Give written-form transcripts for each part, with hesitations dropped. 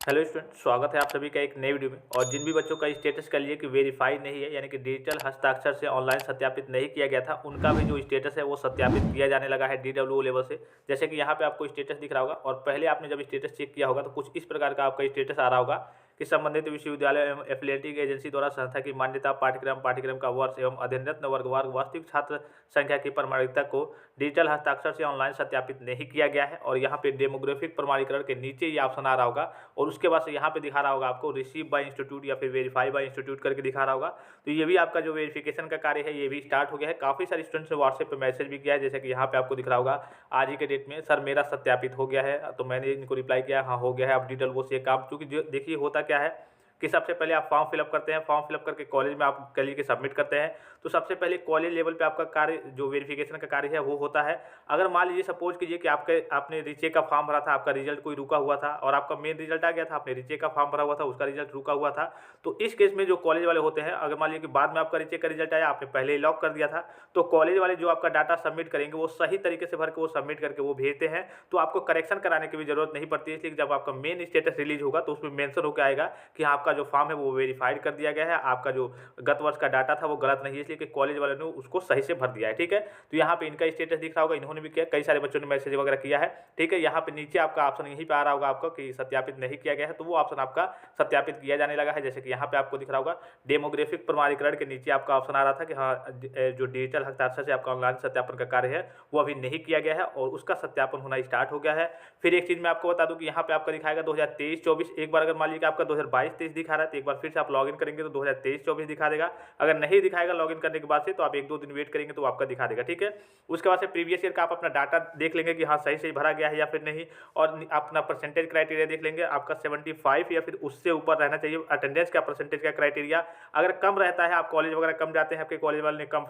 Hello student, स्वागत है आप सभी का एक नई वीडियो में। और जिन भी बच्चों का स्टेटस कह लीजिए कि वेरीफाई नहीं है, यानी कि डिजिटल हस्ताक्षर से ऑनलाइन सत्यापित नहीं किया गया था, उनका भी जो स्टेटस है वो सत्यापित किया जाने लगा है DWO लेवल से। जैसे कि यहाँ पे आपको स्टेटस दिख रहा होगा और पहले आपने जब स्टेटस चेक किया होगा तो कुछ इस प्रकार का आपका स्टेटस आ रहा होगा कि संबंधित विश्वविद्यालय एवं एफिलिएटिंग एजेंसी द्वारा संस्था की मान्यता, पाठ्यक्रम का वर्ष एवं अध्ययनरत वर्ग वास्तविक छात्र संख्या की प्रमाणिकता को डिजिटल हस्ताक्षर से ऑनलाइन सत्यापित नहीं किया गया है। और यहाँ पे डेमोग्राफिक प्रमाणीकरण के नीचे ये ऑप्शन आ रहा होगा और उसके बाद से यहाँ पे दिखा रहा होगा आपको रिसीव बाय इंस्टीट्यूट या फिर वेरीफाई बाय इंस्टीट्यूट करके दिखा रहा होगा। तो ये भी आपका जो वेरिफिकेशन का कार्य है ये भी स्टार्ट हो गया है। काफ़ी सारे स्टूडेंट्स ने व्हाट्सएप पे मैसेज भी किया है, जैसे कि यहाँ पे आपको दिख रहा होगा आज ही के डेट में सर मेरा सत्यापित हो गया है। तो मैंने इनको रिप्लाई किया हाँ हो गया है। अब डिटेल वो से काम, क्योंकि देखिए होता क्या है कि सबसे पहले आप फॉर्म फिलअप करते हैं, फॉर्म फिलअप करके कॉलेज में आप कह लीजिए कि सबमिट करते हैं। तो सबसे पहले कॉलेज लेवल पे आपका कार्य जो वेरिफिकेशन का कार्य है वो होता है। अगर मान लीजिए सपोज कीजिए कि आपने रीचेक का फॉर्म भरा था, आपका रिजल्ट कोई रुका हुआ था और आपका मेन रिजल्ट आ गया था, आपने रीचेक का फॉर्म भरा हुआ था, उसका रिजल्ट रुका हुआ था। तो इस केस में जो कॉलेज वाले होते हैं, अगर मान लीजिए कि बाद में आपका रीचेक का रिजल्ट आया, आपने पहले ही लॉक कर दिया था, तो कॉलेज वाले जो आपका डाटा सबमिट करेंगे वो सही तरीके से भर के वो सबमिट करके वो भेजते हैं। तो आपको करेक्शन कराने की भी जरूरत नहीं पड़ती है। इसलिए जब आपका मेन स्टेटस रिलीज होगा तो उसमें मेंशन होकर आएगा कि हाँ आपका जो फॉर्म है वो वेरीफाइड कर दिया गया है, आपका जो गत वर्ष का डाटा था वो गलत नहीं है, इसलिए कि कॉलेज वाले ने उसको सही से भर दिया है। ठीक है, तो यहाँ पे इनका स्टेटस दिख रहा होगा, इन्होंने भी किया, कई सारे बच्चों ने मैसेज वगैरह किया है। ठीक है, यहाँ पे नीचे आपका ऑप्शन यहीं पे आ रहा होगा आपको कि सत्यापित नहीं किया गया है, तो वो ऑप्शन आपका सत्यापित किया जाने लगा है। जैसे कि यहाँ पे आपको दिख रहा होगा डेमोग्राफिक प्रमाणीकरण के नीचे आपका ऑप्शन आ रहा था कि हाँ जो डिजिटल हस्ताक्षर से आपका ऑनलाइन सत्यापन का कार्य है वो अभी नहीं किया गया है और उसका सत्यापन होना स्टार्ट हो गया है। फिर एक चीज़ मैं आपको बता दूं कि यहाँ पे आपका दिखाएगा 2023-24। एक बार अगर मान लीजिए आपका 2022-23 दिखा रहा है तो एक बार फिर से आप लॉगिन करेंगे तो 2023-24 दिखा देगा। अगर नहीं दिखाएगा लॉगिन करने के बाद से तो आप 1-2 दिन वेट करेंगे तो आपका दिखा देगा। ठीक है, उसके बाद से प्रीवियस ईयर का आप अपना डाटा देख लेंगे कि हाँ सही सही भरा गया है या फिर नहीं, और अपना परसेंटेज क्राइटेरिया देख लेंगे, आपका 75 या फिर उससे ऊपर रहना चाहिए अटेंडेंस का परसेंटेज का क्राइटेरिया। अगर कम रहता है, आप कॉलेज वगैरह कम जाते हैं, आपके कॉलेज वाले ने कम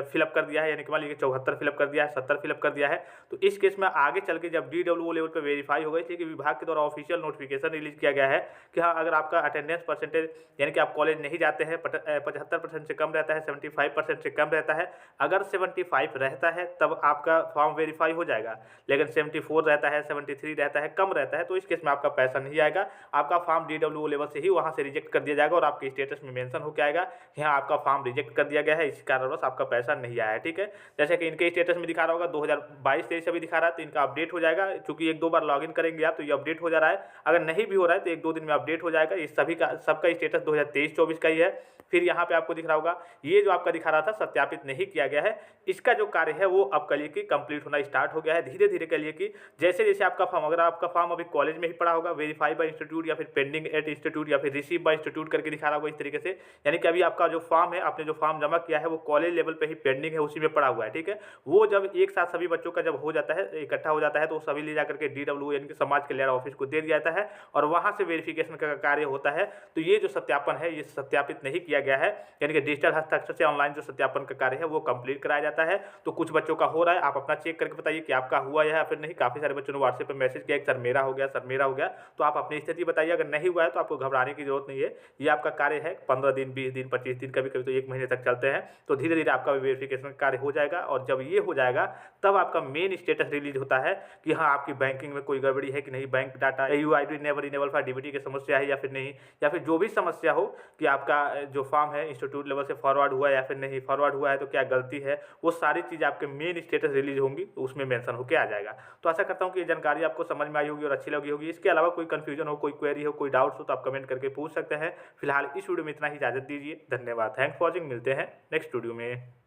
फिलअप कर दिया है, यानी कि मान लीजिए 74 फिलअप कर दिया है, 70 फिलअप कर दिया है, तो इस केस में आगे चल के जब DWO लेवल पर वेरीफाई होगा, इसलिए कि विभाग के द्वारा ऑफिशियल नोटिफिकेशन रिलीज किया गया है कि हाँ अगर आपका अटेंडेंस परसेंटेज यानी कि आप कॉलेज नहीं जाते हैं 75% से कम रहता है, 75% से कम रहता है, अगर 75 रहता है तब आपका फॉर्म वेरीफाई हो जाएगा। लेकिन 74 रहता है, 73 रहता है, कम रहता है, तो इस केस में आपका पैसा नहीं आएगा, आपका फॉर्म DWO लेवल से ही वहाँ से रिजेक्ट कर दिया जाएगा और आपके स्टेटस में मेंशन होकर आएगा कि हाँ आपका फॉर्म रिजेक्ट कर दिया गया है, इस कारणवश आपका पैसा नहीं आया है। ठीक है, जैसे कि इनके स्टेटस में दिखा रहा होगा 2022-23 अभी दिखा रहा है, तो इनका अपडेट हो जाएगा, क्योंकि 1-2 बार लॉगिन करेंगे आप तो ये अपडेट हो जा रहा है। अगर नहीं भी हो रहा है तो 1-2 दिन में अपडेट हो जाएगा। इस सभी का सबका स्टेटस 2023-24 का ही है। फिर यहाँ पे आपको दिख रहा होगा ये जो आपका दिखा रहा था सत्यापित नहीं किया गया है, इसका जो कार्य है वो अब कहिए कि कंप्लीट होना स्टार्ट हो गया है। धीरे धीरे कहिए कि जैसे जैसे आपका फॉर्म, अगर आपका फॉर्म अभी कॉलेज में ही पड़ा होगा, वेरीफाई बाय इंस्टीट्यूट या फिर पेंडिंग एट इंस्टीट्यूट या फिर रिसीव बाय इंस्टीट्यूट करके दिखा रहा होगा इस तरीके से, यानी कि अभी आपका जो फॉर्म है, आपने जो फॉर्म जमा किया है वो कॉलेज लेवल पे ही पेंडिंग है, उसी में पड़ा हुआ है। ठीक है, वो जब एक साथ सभी बच्चों का जब हो जाता है, इकट्ठा हो जाता है, तो सभी ले जाकर के DWO यानी कि समाज कल्याण ऑफिस को दे दिया जाता है और वहां से वेरिफिकेशन का कार्य होता है। तो ये जो सत्यापन है ये सत्यापित नहीं किया गया है, यानी कि डिजिटल हस्ताक्षर से ऑनलाइन जो सत्यापन का कार्य है वो कंप्लीट कराया जाता है। तो कुछ बच्चों का हो रहा है, आप अपना चेक करके बताइए कि आपका हुआ है या फिर नहीं। काफी सारे बच्चों ने व्हाट्सएप पे मैसेज किया कि सर मेरा हो गया, सर मेरा हो गया। तो आप अपनी स्थिति बताइए, अगर नहीं हुआ है तो आपको घबराने की जरूरत नहीं है। ये आपका कार्य है 15 दिन, 20 दिन, 25 दिन, कभी कभी तो 1 महीने तक चलते हैं। तो धीरे धीरे आपका वेरिफिकेशन कार्य हो जाएगा और जब ये हो जाएगा तब आपका मेन स्टेटस रिलीज होता है कि हाँ आपकी बैंकिंग में कोई गड़बड़ी है कि नहीं, bank data AUID never enable for DBT की समस्या है या फिर नहीं, या फिर जो भी समस्या हो कि आपका जो फॉर्म है इंस्टीट्यूट लेवल से फॉरवर्ड हुआ है या फिर नहीं फॉरवर्ड हुआ है, तो क्या गलती है, वो सारी चीज़ आपके मेन स्टेटस रिलीज होंगी तो उसमें मेंशन होकर आ जाएगा। तो आशा करता हूँ कि ये जानकारी आपको समझ में आई होगी और अच्छी लगी होगी। इसके अलावा कोई कंफ्यूजन हो, कोई क्वेरी हो, कोई डाउट्स हो तो आप कमेंट करके पूछ सकते हैं। फिलहाल इस वीडियो में इतना ही, इजाजत दीजिए। धन्यवाद, थैंक्स फॉर वॉचिंग। मिलते हैं नेक्स्ट वीडियो में।